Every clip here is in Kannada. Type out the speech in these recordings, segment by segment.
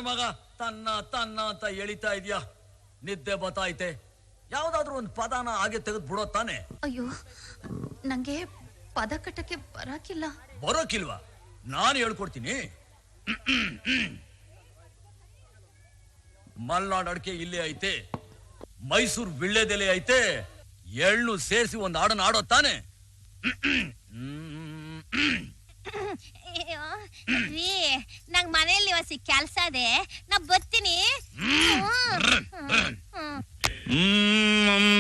ಮಗ ತನ್ನ ತನ್ನ ಅಂತ ಎಳಿತಾ ಇದ್ಯಾ? ನಿದ್ದೆ ಬತ್ತಾಯ್ತೆ. ಯಾವ್ದಾದ್ರು ಒಂದು ಪದನ ಹಾಗೆ ತೆಗೆದು ಬಿಡೋ ತಾನೆ. ಅಯ್ಯೋ, ನಂಗೆ ಪದ ಕಟ್ಟಕ್ಕೆ ಬರಕಿಲ್ಲ. ಬರೋಕಿಲ್ವಾ? ನಾನು ಹೇಳ್ಕೊಡ್ತೀನಿ. ಮಲ್ನಾಡ್ ಅಡಿಕೆ ಇಲ್ಲೇ ಐತೆ, ಮೈಸೂರು ವಿಳ್ಳೆದೆಲೆ ಐತೆ, ಎಳ್ಳು ಸೇರಿಸಿ ಒಂದು ಹಾಡನ್ನ ಆಡೋ ತಾನೆ. ನಂಗ್ ಮನೆಯಲ್ಲಿ ಹೊಸಿ ಕೆಲ್ಸ ಇದೆ, ನಾ ಬರ್ತೀನಿ.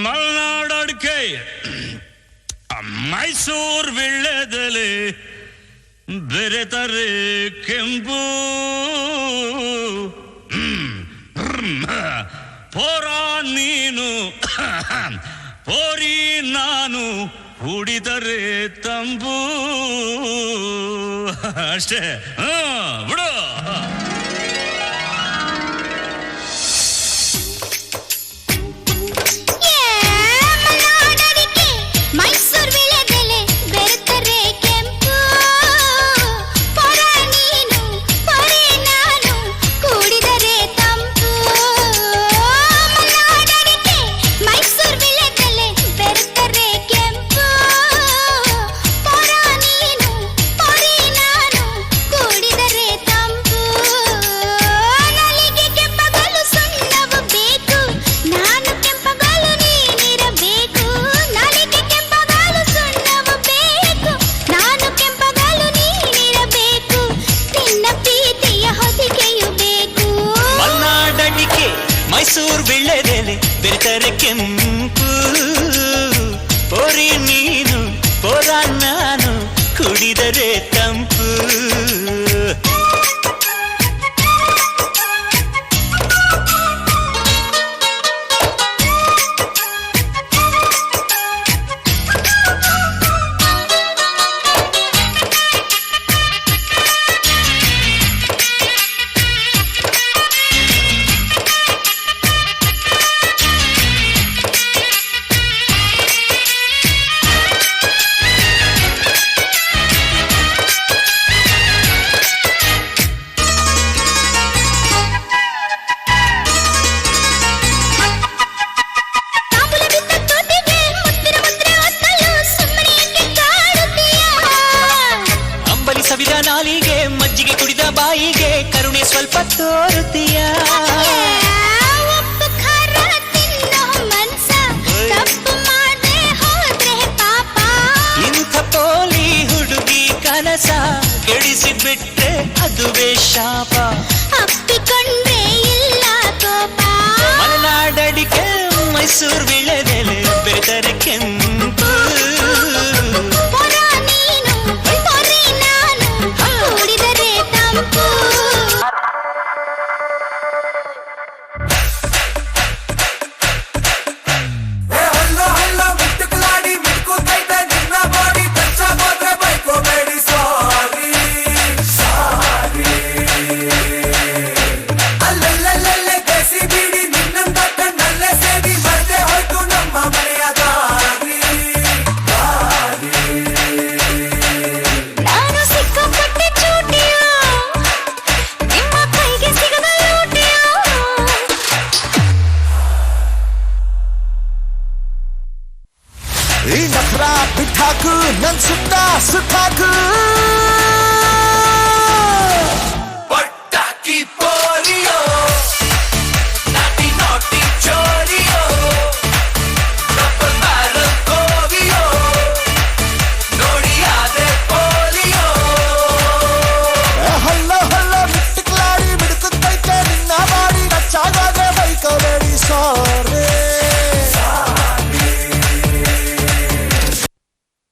ಮಲ್ನಾಡ್ ಅಡಿಕೆ, ಮೈಸೂರು ವಿಳ್ಳೆದೆಲೆ, ಬೆರೆತರೆ ಕೆಂಪು, ಪೋರ ನೀನು ಪೋರಿ ನಾನು, ಕುಡಿದರೆ ತಂಬು. ಅಷ್ಟೇ, ಬಿಡು. ಮೈಸೂರು ವಿಳ್ಳೆದೆಲೆ ಬೆರೆತರೆ ಕೆಂಪು, ಪೋರಿ ನೀನು ಪೋರ ನಾನು, ಕುಡಿದರೆ ತಂಪು. ಸವಿದ ನಾಲಿಗೆ, ಮಜ್ಜಿಗೆ ಕುಡಿದ ಬಾಯಿಗೆ, ಕರುಣೆ ಸ್ವಲ್ಪ ತೋರುತ್ತೀಯ. ಇಂಥ ಪೋಲಿ ಹುಡುಗಿ ಕನಸ ಕೆಡಿಸಿಬಿಟ್ರೆ ಅದುವೇ ಶಾಪ. ಅಪ್ಪಿಕೊಂಡ್ರೆ ಇಲ್ಲ ಕೋಪ. ಮಲೆನಾಡಡಿಕೆ ಮೈಸೂರು ವಿಳ್ಳೆದೆಲೆ ಬೆರೆತರೆ ಕೆಂಪು, ಈ ನಫ್ರ ಬಿಟ್ಟಾಕು, ನನ್ ಸುತ್ತ ಸುತ್ತಾಕು.